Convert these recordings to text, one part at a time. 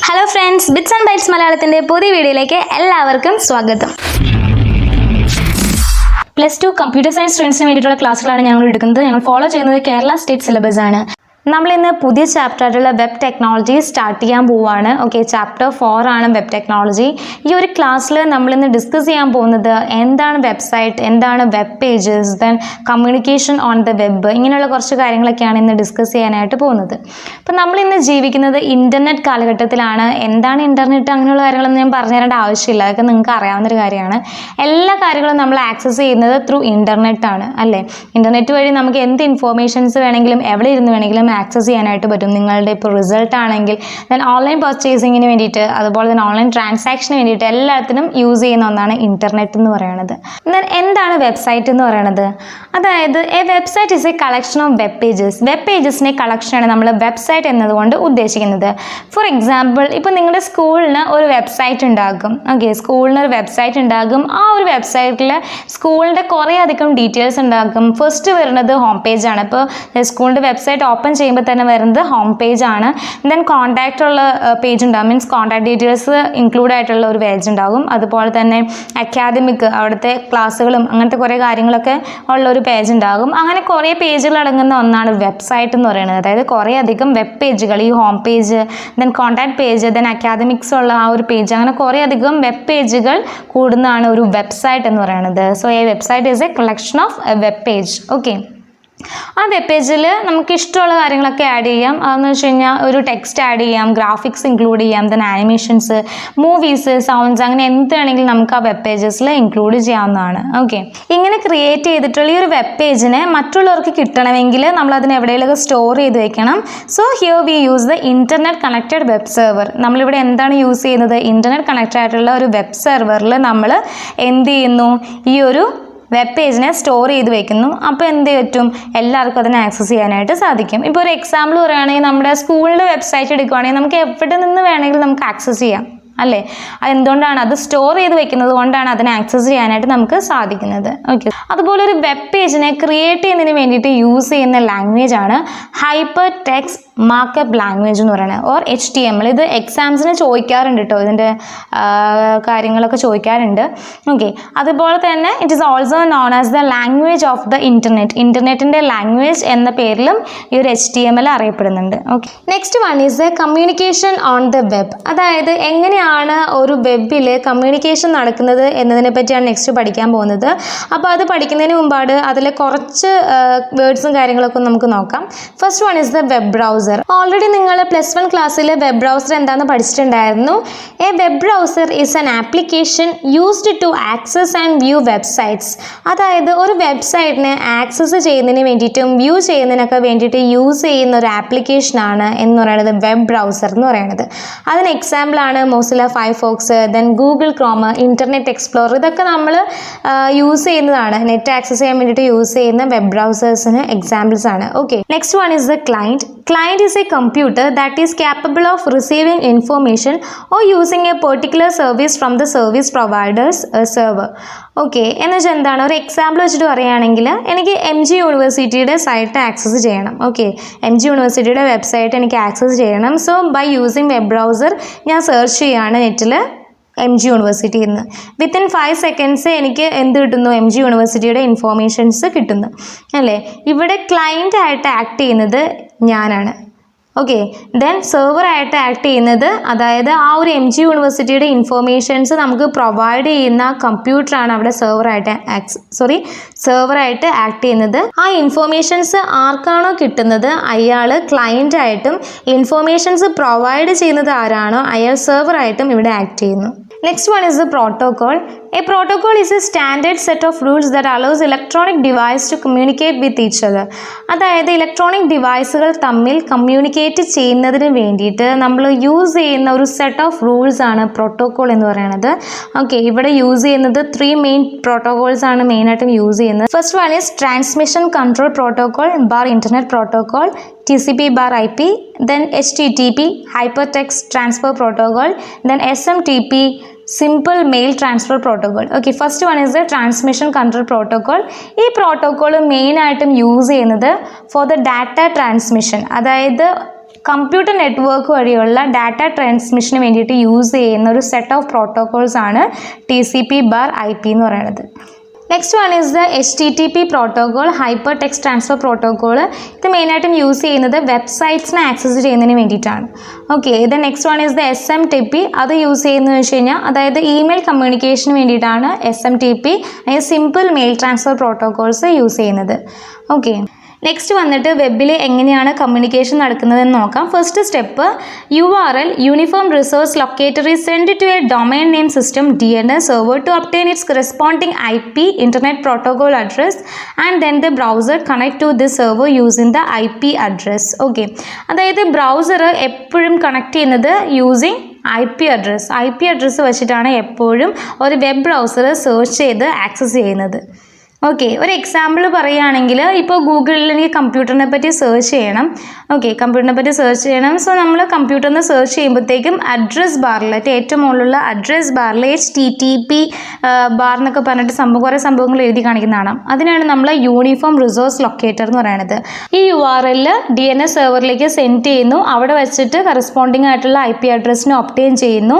Hello friends, bits and bytes മലയാളത്തിൻ്റെ പുതിയ വീഡിയോയിലേക്ക് എല്ലാവർക്കും സ്വാഗതം. +2 കമ്പ്യൂട്ടർ സയൻസ് സ്റ്റുഡൻസിന് വേണ്ടിയിട്ടുള്ള ക്ലാസ്സുകളാണ് ഞങ്ങൾ എടുക്കുന്നത്. ഞങ്ങൾ ഫോളോ ചെയ്യുന്നത് കേരള സ്റ്റേറ്റ് സിലബസ് ആണ്. നമ്മളിന്ന് പുതിയ ചാപ്റ്ററായിട്ടുള്ള വെബ് ടെക്നോളജി സ്റ്റാർട്ട് ചെയ്യാൻ പോവുകയാണ്. ഓക്കെ, ചാപ്റ്റർ 4 ആണ് വെബ് ടെക്നോളജി. ഈ ഒരു ക്ലാസ്സിൽ നമ്മളിന്ന് ഡിസ്കസ് ചെയ്യാൻ പോകുന്നത് എന്താണ് വെബ്സൈറ്റ്, എന്താണ് web pages, then communication on the web, ഇങ്ങനെയുള്ള കുറച്ച് കാര്യങ്ങളൊക്കെയാണ് ഇന്ന് ഡിസ്കസ് ചെയ്യാനായിട്ട് പോകുന്നത്. അപ്പം നമ്മളിന്ന് ജീവിക്കുന്നത് ഇൻ്റർനെറ്റ് കാലഘട്ടത്തിലാണ്. എന്താണ് ഇൻ്റർനെറ്റ്, അങ്ങനെയുള്ള കാര്യങ്ങളൊന്നും ഞാൻ പറഞ്ഞു തരേണ്ട ആവശ്യമില്ല, അതൊക്കെ നിങ്ങൾക്ക് അറിയാവുന്നൊരു കാര്യമാണ്. എല്ലാ കാര്യങ്ങളും നമ്മൾ ആക്സസ് ചെയ്യുന്നത് ത്രൂ ഇൻ്റർനെറ്റ് ആണ്, അല്ലേ? ഇൻ്റർനെറ്റ് വഴി നമുക്ക് എന്ത് ഇൻഫോർമേഷൻസ് വേണമെങ്കിലും എവിടെ ഇരുന്ന് വേണമെങ്കിലും ആക്സസ് ചെയ്യാനായിട്ട് പറ്റും. നിങ്ങളുടെ ഇപ്പോൾ റിസൾട്ട് ആണെങ്കിൽ ദെൻ ഓൺലൈൻ പർച്ചേസിങ്ങിന് വേണ്ടിയിട്ട്, അതുപോലെ തന്നെ ഓൺലൈൻ ട്രാൻസാക്ഷന് വേണ്ടിയിട്ട് എല്ലാത്തിനും യൂസ് ചെയ്യുന്ന ഒന്നാണ് ഇൻ്റർനെറ്റ് എന്ന് പറയുന്നത്. ദെൻ എന്താണ് വെബ്സൈറ്റ് എന്ന് പറയുന്നത്? അതായത് a website is a collection of web pages. Web പേജസിൻ്റെ കളക്ഷനാണ് നമ്മൾ വെബ്സൈറ്റ് എന്നതുകൊണ്ട് ഉദ്ദേശിക്കുന്നത്. ഫോർ എക്സാമ്പിൾ, ഇപ്പോൾ നിങ്ങളുടെ സ്കൂളിന് ഒരു വെബ്സൈറ്റ് ഉണ്ടാകും. ഓക്കെ, സ്കൂളിന് ഒരു വെബ്സൈറ്റ് ഉണ്ടാകും. ആ ഒരു വെബ്സൈറ്റിൽ സ്കൂളിൻ്റെ കുറേ അധികം ഡീറ്റെയിൽസ് ഉണ്ടാകും. ഫസ്റ്റ് വരുന്നത് ഹോം പേജാണ്. ഇപ്പോൾ സ്കൂളിൻ്റെ വെബ്സൈറ്റ് ഓപ്പൺ ചെയ്യുമ്പോൾ തന്നെ വരുന്നത് ഹോം പേജ് ആണ്. ദെൻ കോൺടാക്റ്റ് ഉള്ള പേജ് ഉണ്ടാകും, മീൻസ് കോൺടാക്ട് ഡീറ്റെയിൽസ് ഇൻക്ലൂഡ് ആയിട്ടുള്ള ഒരു പേജ് ഉണ്ടാകും. അതുപോലെ തന്നെ അക്കാദമിക്, അവിടുത്തെ ക്ലാസ്സുകളും അങ്ങനത്തെ കുറേ കാര്യങ്ങളൊക്കെ ഉള്ള ഒരു പേജ് ഉണ്ടാകും. അങ്ങനെ കുറേ പേജുകൾ അടങ്ങുന്ന ഒന്നാണ് വെബ്സൈറ്റ് എന്ന് പറയുന്നത്. അതായത് കുറേ അധികം വെബ് പേജുകൾ, ഈ home page, then contact page, then academics ഉള്ള ആ ഒരു പേജ്, അങ്ങനെ കുറേ അധികം വെബ് പേജുകൾ കൂടുന്നതാണ് ഒരു വെബ്സൈറ്റ് എന്ന് പറയുന്നത്. So A website is a collection of A web page. Okay, ആ വെബ് പേജിൽ നമുക്ക് ഇഷ്ടമുള്ള കാര്യങ്ങളൊക്കെ ആഡ് ചെയ്യാം. അതെന്ന് വെച്ച് കഴിഞ്ഞാൽ ഒരു ടെക്സ്റ്റ് ആഡ് ചെയ്യാം, ഗ്രാഫിക്സ് ഇൻക്ലൂഡ് ചെയ്യാം, ദെൻ ആനിമേഷൻസ്, മൂവീസ്, സൗണ്ട്സ്, അങ്ങനെ എന്ത് വേണമെങ്കിലും നമുക്ക് ആ വെബ് പേജസിൽ ഇൻക്ലൂഡ് ചെയ്യാവുന്നതാണ്. ഓക്കെ, ഇങ്ങനെ ക്രിയേറ്റ് ചെയ്തിട്ടുള്ള ഈ ഒരു വെബ് പേജിനെ മറ്റുള്ളവർക്ക് കിട്ടണമെങ്കിൽ നമ്മൾ അതിന് എവിടെയെങ്കിലുമൊക്കെ സ്റ്റോർ ചെയ്ത് വെക്കണം. So here we use the internet connected web server. നമ്മളിവിടെ എന്താണ് യൂസ് ചെയ്യുന്നത്? ഇൻ്റർനെറ്റ് കണക്റ്റഡ് ആയിട്ടുള്ള ഒരു വെബ് സെർവറിൽ നമ്മൾ എന്ത് ചെയ്യുന്നു? ഈ ഒരു വെബ് പേജിനെ സ്റ്റോർ ചെയ്ത് വെക്കുന്നു. അപ്പോൾ എന്ത് പറ്റും? എല്ലാവർക്കും അതിനെ ആക്സസ് ചെയ്യാനായിട്ട് സാധിക്കും. ഇപ്പോൾ ഒരു എക്സാമ്പിൾ പറയുകയാണെങ്കിൽ, നമ്മുടെ സ്കൂളിൻ്റെ വെബ്സൈറ്റ് എടുക്കുകയാണെങ്കിൽ നമുക്ക് എവിടെ നിന്ന് വേണമെങ്കിലും നമുക്ക് ആക്സസ് ചെയ്യാം, അല്ലേ? അതെന്തുകൊണ്ടാണ്? അത് സ്റ്റോർ ചെയ്ത് വെക്കുന്നത് കൊണ്ടാണ് അതിനെ ആക്സസ് ചെയ്യാനായിട്ട് നമുക്ക് സാധിക്കുന്നത്. ഓക്കെ, അതുപോലെ ഒരു വെബ് പേജിനെ ക്രിയേറ്റ് ചെയ്യുന്നതിന് വേണ്ടിയിട്ട് യൂസ് ചെയ്യുന്ന ലാംഗ്വേജ് ആണ് ഹൈപ്പർ ടെക്സ്റ്റ് മാർക്കപ്പ് ലാംഗ്വേജ് എന്ന് പറയുന്നത്, ഓർ HTML. ഇത് എക്സാംസിന് ചോദിക്കാറുണ്ട് കേട്ടോ, ഇതിൻ്റെ കാര്യങ്ങളൊക്കെ ചോദിക്കാറുണ്ട്. ഓക്കെ, അതുപോലെ തന്നെ it is also known as the language of the internet. ഇൻ്റർനെറ്റിൻ്റെ ലാംഗ്വേജ് എന്ന പേരിലും ഈ ഒരു HTML അറിയപ്പെടുന്നുണ്ട്. Okay, next one is the communication on the web. അതായത് എങ്ങനെയാണ് ഒരു വെബിൽ കമ്മ്യൂണിക്കേഷൻ നടക്കുന്നത് എന്നതിനെ പറ്റിയാണ് നെക്സ്റ്റ് പഠിക്കാൻ പോകുന്നത്. അപ്പോൾ അത് പഠിക്കുന്നതിന് മുമ്പാട് അതിലെ കുറച്ച് വേർഡ്സും കാര്യങ്ങളൊക്കെ നമുക്ക് നോക്കാം. First one is the web browser. Already നിങ്ങൾ +1 ക്ലാസ്സിൽ വെബ് ബ്രൗസർ എന്താണെന്ന് പഠിച്ചിട്ടുണ്ടായിരുന്നു. A web browser is an application used to access and view websites. അതായത് ഒരു വെബ്സൈറ്റിനെ ആക്സസ് ചെയ്യുന്നതിന് വേണ്ടിയിട്ടും വ്യൂ ചെയ്യുന്നതിനൊക്കെ വേണ്ടിയിട്ട് യൂസ് ചെയ്യുന്ന ഒരു ആപ്ലിക്കേഷനാണ് എന്ന് പറയുന്നത് വെബ് ബ്രൗസർ എന്ന് പറയുന്നത്. അതിന് എക്സാമ്പിളാണ് Mozilla Firefox, then Google Chrome, internet explorer. ഇതൊക്കെ നമ്മൾ യൂസ് ചെയ്യുന്നതാണ്, നെറ്റ് ആക്സസ് ചെയ്യാൻ വേണ്ടിയിട്ട് യൂസ് ചെയ്യുന്ന വെബ് ബ്രൗസേഴ്സിന് എക്സാമ്പിൾസ് ആണ്. Okay, next one is the client. Client is a computer that is capable of receiving information or using a particular service from the service provider's server. Okay, എന്ന് വെച്ചാൽ എന്താണ്? ഒരു example വെച്ചിട്ട് പറയുകയാണെങ്കിൽ, എനിക്ക് MG യൂണിവേഴ്സിറ്റിയുടെ site access ചെയ്യണം. Okay, MG യൂണിവേഴ്സിറ്റിയുടെ വെബ്സൈറ്റ് എനിക്ക് ആക്സസ് ചെയ്യണം. So by using web browser ഞാൻ സെർച്ച് ചെയ്യുകയാണ് നെറ്റിൽ MG യൂണിവേഴ്സിറ്റിയിൽ നിന്ന്. വിത്തിൻ 5 സെക്കൻഡ്സ് എനിക്ക് എന്ത് കിട്ടുന്നു? MG യൂണിവേഴ്സിറ്റിയുടെ ഇൻഫോർമേഷൻസ് കിട്ടുന്നു, അല്ലേ? ഇവിടെ ക്ലയൻ്റ് ആയിട്ട് ആക്ട് ചെയ്യുന്നത് ഞാനാണ്. ഓക്കെ, ദെൻ സെർവറായിട്ട് ആക്ട് ചെയ്യുന്നത്, അതായത് ആ ഒരു MG യൂണിവേഴ്സിറ്റിയുടെ ഇൻഫോർമേഷൻസ് നമുക്ക് പ്രൊവൈഡ് ചെയ്യുന്ന കമ്പ്യൂട്ടറാണ് അവിടെ സെർവറായിട്ട് ആക്ട് ചെയ്യുന്നത്. ആ ഇൻഫോർമേഷൻസ് ആർക്കാണോ കിട്ടുന്നത് അയാൾ ക്ലയൻ്റായിട്ടും ഇൻഫോർമേഷൻസ് പ്രൊവൈഡ് ചെയ്യുന്നത് ആരാണോ അയാൾ സെർവറായിട്ടും ഇവിടെ ആക്ട് ചെയ്യുന്നു. Next one is the protocol. A protocol is a standard set of rules that allows electronic device to communicate with each other. അതായത് ഇലക്ട്രോണിക് ഡിവൈസുകൾ തമ്മിൽ കമ്മ്യൂണിക്കേറ്റ് ചെയ്യുന്നതിന് വേണ്ടിയിട്ട് നമ്മൾ യൂസ് ചെയ്യുന്ന ഒരു സെറ്റ് ഓഫ് റൂൾസ് ആണ് പ്രോട്ടോകോൾ എന്ന് പറയുന്നത്. ഓക്കെ, ഇവിടെ യൂസ് ചെയ്യുന്നത് 3 മെയിൻ പ്രോട്ടോകോൾസ് ആണ് മെയിനായിട്ടും യൂസ് ചെയ്യുന്നത്. First one is transmission control protocol bar internet protocol, TCP/IP, then HTTP, Hypertext Transfer Protocol, then SMTP, Simple Mail Transfer Protocol. Okay, first one is the Transmission Control Protocol. ഈ protocol മെയിനായിട്ടും use ചെയ്യുന്നത് for the data transmission. അതായത് computer network വഴിയുള്ള data ട്രാൻസ്മിഷന് വേണ്ടിയിട്ട് use ചെയ്യുന്ന ഒരു set of protocols ആണ് TCP/IP എന്ന് പറയുന്നത്. Next one is the HTTP protocol, hyper text transfer protocol. ഇത് മെയിനായിട്ടും യൂസ് ചെയ്യുന്നത് വെബ്സൈറ്റ്സിനെ ആക്സസ് ചെയ്യുന്നതിന് വേണ്ടിയിട്ടാണ്. ഓക്കെ, ഇത് next one is the SMTP. അത് യൂസ് ചെയ്യുന്നത് വെച്ച് കഴിഞ്ഞാൽ അതായത് ഇമെയിൽ കമ്മ്യൂണിക്കേഷന് വേണ്ടിയിട്ടാണ് SMTP, simple mail transfer protocols use ചെയ്യുന്നത്. ഓക്കെ, നെക്സ്റ്റ് വന്നിട്ട് വെബിൽ എങ്ങനെയാണ് കമ്മ്യൂണിക്കേഷൻ നടക്കുന്നതെന്ന് നോക്കാം. First step, URL uniform resource locator send to a domain name system DNS server to obtain its corresponding IP internet protocol address and then the browser connect to this server using the IP address. Okay, അതായത് browser എപ്പോഴും connect ചെയ്യുന്നത് using IP address വെച്ചിട്ടാണ് എപ്പോഴും ഒരു web browser search ചെയ്ത് access ചെയ്യുന്നത്. Okay, ഒരു example പറയുകയാണെങ്കിൽ ഇപ്പോൾ ഗൂഗിളിൽ എനിക്ക് കമ്പ്യൂട്ടറിനെ പറ്റി സെർച്ച് ചെയ്യണം. ഓക്കെ, കമ്പ്യൂട്ടറിനെ പറ്റി സെർച്ച് ചെയ്യണം. സോ നമ്മൾ കമ്പ്യൂട്ടറിന് സെർച്ച് ചെയ്യുമ്പോഴത്തേക്കും അഡ്രസ് ബാറിൽ ഏറ്റവും മുകളിലുള്ള അഡ്രസ് ബാറിൽ HTTP ബാർ എന്നൊക്കെ പറഞ്ഞിട്ട് കുറേ സംഭവങ്ങൾ എഴുതി കാണിക്കുന്നതാണ്. അതിനാണ് നമ്മൾ യൂണിഫോം റിസോഴ്സ് ലൊക്കേറ്റർ എന്ന് പറയുന്നത്. ഈ URL DNS സെർവറിലേക്ക് സെൻഡ് ചെയ്യുന്നു. അവിടെ വെച്ചിട്ട് കറസ്പോണ്ടിങ് ആയിട്ടുള്ള IP അഡ്രസ്സിനെ ഒബ്റ്റെയിൻ ചെയ്യുന്നു.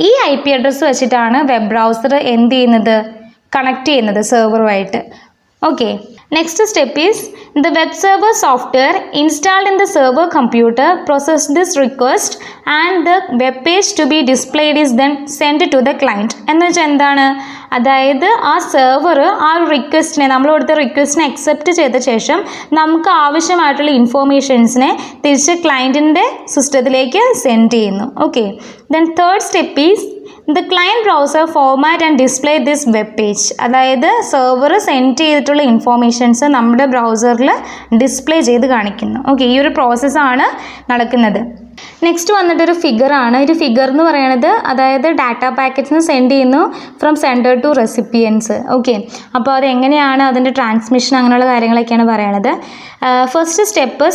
ഈ IP അഡ്രസ്സ് വെച്ചിട്ടാണ് വെബ് ബ്രൗസർ എന്ത് ചെയ്യുന്നത്, കണക്ട് ചെയ്യുന്നത് സെർവറുമായിട്ട്. Okay, next step is the web server software installed in the server computer process this request and the web page to be displayed is then send to the client. എന്ന് വെച്ചാൽ എന്താണ്, അതായത് ആ server ആ റിക്വസ്റ്റിനെ, നമ്മൾ കൊടുത്ത റിക്വസ്റ്റിനെ അക്സെപ്റ്റ് ചെയ്ത ശേഷം നമുക്ക് ആവശ്യമായിട്ടുള്ള ഇൻഫോർമേഷൻസിനെ തിരിച്ച് ക്ലയൻറ്റിൻ്റെ സിസ്റ്റത്തിലേക്ക് സെൻഡ് ചെയ്യുന്നു. Okay, then third step is the client browser format and display this web page. അതായത് സെർവർ സെൻഡ് ചെയ്തിട്ടുള്ള ഇൻഫോർമേഷൻസ് നമ്മുടെ ബ്രൗസറിൽ ഡിസ്പ്ലേ ചെയ്ത് കാണിക്കുന്നു. ഓക്കെ, ഈ ഒരു പ്രോസസ്സാണ് നടക്കുന്നത്. നെക്സ്റ്റ് വന്നിട്ടൊരു ഫിഗറാണ്. ഒരു ഫിഗർ എന്ന് പറയുന്നത് അതായത് ഡാറ്റ പാക്കറ്റ്സിന് സെൻഡ് ചെയ്യുന്നു from sender to recipients. Okay, അപ്പോൾ അതെങ്ങനെയാണ് അതിൻ്റെ ട്രാൻസ്മിഷൻ അങ്ങനെയുള്ള കാര്യങ്ങളൊക്കെയാണ് പറയണത്. First step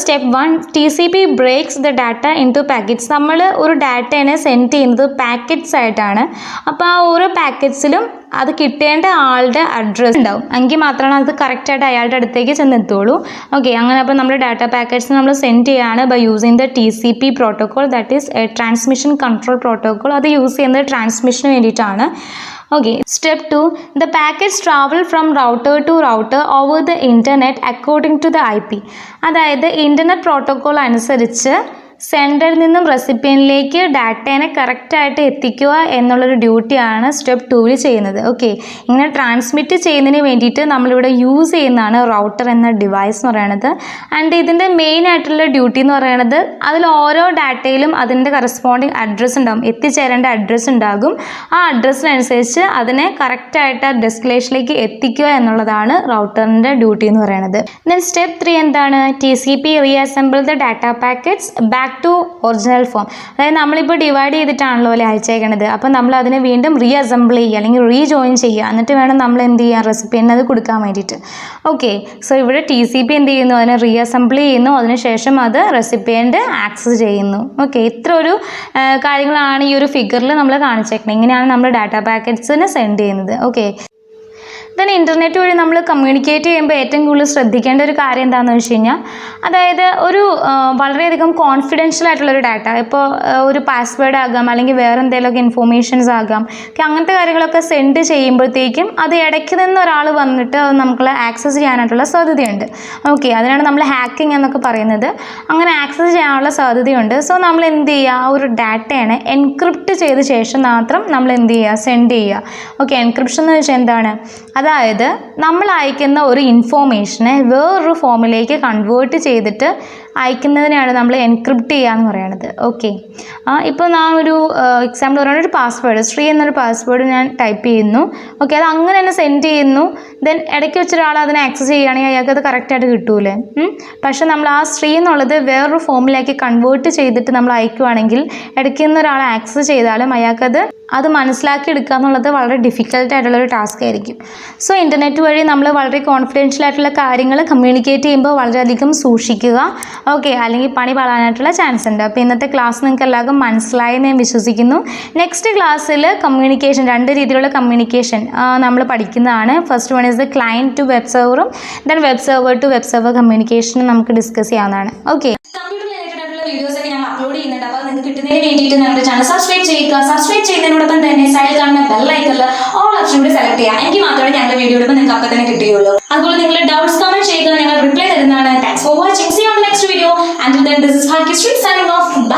1 TCP breaks the data into packets. നമ്മൾ ഒരു ഡാറ്റേനെ സെൻഡ് ചെയ്യുന്നത് പാക്കറ്റ്സ് ആയിട്ടാണ്. അപ്പോൾ ആ ഓരോ പാക്കറ്റ്സിലും അത് കിട്ടേണ്ട ആളുടെ അഡ്രസ്സ് ഉണ്ടാവും, എങ്കിൽ മാത്രമാണ് അത് കറക്റ്റായിട്ട് അയാളുടെ അടുത്തേക്ക് ചെന്നെത്തുള്ളൂ. ഓക്കെ, അങ്ങനെ അപ്പോൾ നമ്മൾ ഡാറ്റ പാക്കറ്റ്സ് നമ്മൾ സെൻഡ് ചെയ്യുകയാണ് by using the TCP protocol, that is transmission control protocol. അത് യൂസ് ചെയ്യുന്നത് ട്രാൻസ്മിഷന് വേണ്ടിയിട്ടാണ്. Okay, step 2 the packets travel from router to router over the internet according to the IP. അതായത് ഇൻ്റർനെറ്റ് പ്രോട്ടോകോൾ അനുസരിച്ച് സെൻഡറിൽ നിന്നും റെസിപ്പിയനിലേക്ക് ഡാറ്റേനെ കറക്റ്റായിട്ട് എത്തിക്കുക എന്നുള്ളൊരു ഡ്യൂട്ടിയാണ് സ്റ്റെപ്പ് 2 ചെയ്യുന്നത്. ഓക്കെ, ഇങ്ങനെ ട്രാൻസ്മിറ്റ് ചെയ്യുന്നതിന് വേണ്ടിയിട്ട് നമ്മളിവിടെ യൂസ് ചെയ്യുന്നതാണ് റൗട്ടർ എന്ന ഡിവൈസ് എന്ന് പറയുന്നത്. ആൻഡ് ഇതിൻ്റെ മെയിൻ ആയിട്ടുള്ള ഡ്യൂട്ടി എന്ന് പറയുന്നത് അതിൽ ഓരോ ഡാറ്റയിലും അതിൻ്റെ കറസ്പോണ്ടിങ് അഡ്രസ്സ് ഉണ്ടാകും, എത്തിച്ചേരേണ്ട അഡ്രസ്സ് ഉണ്ടാകും. ആ അഡ്രസ്സിനനുസരിച്ച് അതിനെ കറക്റ്റായിട്ട് ആ ഡെസ്റ്റിനേഷനിലേക്ക് എത്തിക്കുക എന്നുള്ളതാണ് റൗട്ടറിൻ്റെ ഡ്യൂട്ടി എന്ന് പറയുന്നത്. ദെൻ സ്റ്റെപ്പ് 3 എന്താണ്, TCP reassemble the data packets back to original form. അതായത് നമ്മളിപ്പോൾ ഡിവൈഡ് ചെയ്തിട്ടാണല്ലോ അല്ലേ അയച്ചേക്കണത്. അപ്പോൾ നമ്മൾ അതിനെ വീണ്ടും റീഅസംബിൾ ചെയ്യുക അല്ലെങ്കിൽ റീജോയിൻ ചെയ്യുക, എന്നിട്ട് വേണം നമ്മൾ എന്ത് ചെയ്യാൻ റെസിപ്പിയന് അത് കൊടുക്കാൻ വേണ്ടിയിട്ട്. ഓക്കെ, സോ ഇവിടെ TCP എന്ത് ചെയ്യുന്നു, അതിനെ റീഅസംബിൾ ചെയ്യുന്നു, അതിനുശേഷം അത് റെസിപ്പിയൻ്റ് ആക്സസ് ചെയ്യുന്നു. ഓക്കെ, ഇത്ര ഒരു കാര്യങ്ങളാണ് ഈ ഒരു ഫിഗറിൽ നമ്മൾ കാണിച്ചേക്കുന്നത്. ഇങ്ങനെയാണ് നമ്മൾ ഡാറ്റ പാക്കറ്റ്സിന് സെൻഡ് ചെയ്യുന്നത്. ഓക്കെ, ദെൻ ഇൻ്റർനെറ്റ് വഴി നമ്മൾ കമ്മ്യൂണിക്കേറ്റ് ചെയ്യുമ്പോൾ ഏറ്റവും കൂടുതൽ ശ്രദ്ധിക്കേണ്ട ഒരു കാര്യം എന്താണെന്ന് വെച്ച് കഴിഞ്ഞാൽ, അതായത് ഒരു വളരെയധികം കോൺഫിഡൻഷ്യൽ ആയിട്ടുള്ളൊരു ഡാറ്റ, ഇപ്പോൾ ഒരു പാസ്വേഡ് ആകാം അല്ലെങ്കിൽ വേറെ എന്തെങ്കിലുമൊക്കെ ഇൻഫോർമേഷൻസ് ആകാം, അങ്ങനത്തെ കാര്യങ്ങളൊക്കെ സെൻഡ് ചെയ്യുമ്പോഴത്തേക്കും അത് ഇടയ്ക്ക് നിന്ന് ഒരാൾ വന്നിട്ട് അത് നമുക്ക് ആക്സസ് ചെയ്യാനായിട്ടുള്ള സാധ്യതയുണ്ട്. ഓക്കെ, അതിനാണ് നമ്മൾ ഹാക്കിംഗ് എന്നൊക്കെ പറയുന്നത്. അങ്ങനെ ആക്സസ് ചെയ്യാനുള്ള സാധ്യതയുണ്ട്. സോ നമ്മൾ എന്ത് ചെയ്യുക, ആ ഒരു ഡാറ്റയാണ് എൻക്രിപ്റ്റ് ചെയ്ത ശേഷം മാത്രം നമ്മൾ എന്ത് ചെയ്യുക, സെൻഡ് ചെയ്യുക. ഓക്കെ, എൻക്രിപ്ഷൻ എന്ന് വെച്ചാൽ എന്താണ്, അതായത് നമ്മൾ അയക്കുന്ന ഒരു ഇൻഫോർമേഷനെ വേറൊരു ഫോമിലേക്ക് കൺവേർട്ട് ചെയ്തിട്ട് അയക്കുന്നതിനാണ് നമ്മൾ എൻക്രിപ്റ്റ് ചെയ്യുക എന്ന് പറയുന്നത്. ഓക്കെ, ഇപ്പോൾ ഞാൻ ഒരു എക്സാമ്പിൾ പറയുന്നത്, ഒരു പാസ്വേഡ് ശ്രീ എന്നൊരു പാസ്വേഡ് ഞാൻ ടൈപ്പ് ചെയ്യുന്നു. ഓക്കെ, അത് അങ്ങനെ തന്നെ സെൻഡ് ചെയ്യുന്നു. ദെൻ ഇടയ്ക്ക് വെച്ചൊരാൾ അതിനെ ആക്സസ് ചെയ്യുകയാണെങ്കിൽ അയാൾക്ക് അത് കറക്റ്റായിട്ട് കിട്ടൂലേ. പക്ഷെ നമ്മൾ ആ ശ്രീ എന്നുള്ളത് വേറൊരു ഫോമിലേക്ക് കൺവേർട്ട് ചെയ്തിട്ട് നമ്മൾ അയക്കുവാണെങ്കിൽ ഇടയ്ക്ക് നിന്ന് ഒരാൾ ആക്സസ് ചെയ്താലും അയാൾക്കത് മനസ്സിലാക്കി എടുക്കുക എന്നുള്ളത് വളരെ ഡിഫിക്കൽട്ട് ആയിട്ടുള്ളൊരു ടാസ്ക് ആയിരിക്കും. സോ ഇൻ്റർനെറ്റ് വഴി നമ്മൾ വളരെ കോൺഫിഡൻഷ്യൽ ആയിട്ടുള്ള കാര്യങ്ങൾ കമ്മ്യൂണിക്കേറ്റ് ചെയ്യുമ്പോൾ വളരെയധികം സൂക്ഷിക്കുക. ഓക്കെ, അല്ലെങ്കിൽ പണി പാളാനായിട്ടുള്ള ചാൻസ് ഉണ്ട്. അപ്പോൾ ഇന്നത്തെ ക്ലാസ് നിങ്ങൾക്ക് എല്ലാവർക്കും മനസ്സിലായി ഞാൻ വിശ്വസിക്കുന്നു. നെക്സ്റ്റ് ക്ലാസ്സിൽ കമ്മ്യൂണിക്കേഷൻ, 2 രീതിയിലുള്ള കമ്മ്യൂണിക്കേഷൻ നമ്മൾ പഠിക്കുന്നതാണ്. First one is the client to web സെർവറും then web server to web server കമ്മ്യൂണിക്കേഷനും നമുക്ക് ഡിസ്കസ് ചെയ്യാവുന്നതാണ്. ഓക്കെ, കമ്പ്യൂട്ടർ റിലേറ്റഡ് ആയിട്ടുള്ള വീഡിയോസ് ഒക്കെ ഞങ്ങൾ നിങ്ങൾക്ക് കിട്ടുന്നതിന് വേണ്ടിയിട്ട് ഞങ്ങളുടെ ചാനൽ സബ്സ്ക്രൈബ് ചെയ്യുക. സബ്സ്ക്രൈബ് ചെയ്യുന്നതിനോടൊപ്പം തന്നെ സൈഡിൽ കാണുന്ന ബെൽ ഐക്കണിൽ ഓൾ ഓപ്ഷൻ കൂടി സെലക്ട് ചെയ്യുക. എങ്കിൽ മാത്രമേ ഞങ്ങളുടെ വീഡിയോ ഇടുമ്പോൾ നിങ്ങൾക്ക് അപ്പം തന്നെ കിട്ടുകയുള്ളൂ. അതുപോലെ നിങ്ങളുടെ ഡൗട്ട്സ് കമന്റ് ചെയ്യുക, ഞങ്ങൾ റിപ്ലൈ തരുന്നതാണ്. Thanks for watching. See you on the next video. Until then, this is Bhagyashree signing off. Bye.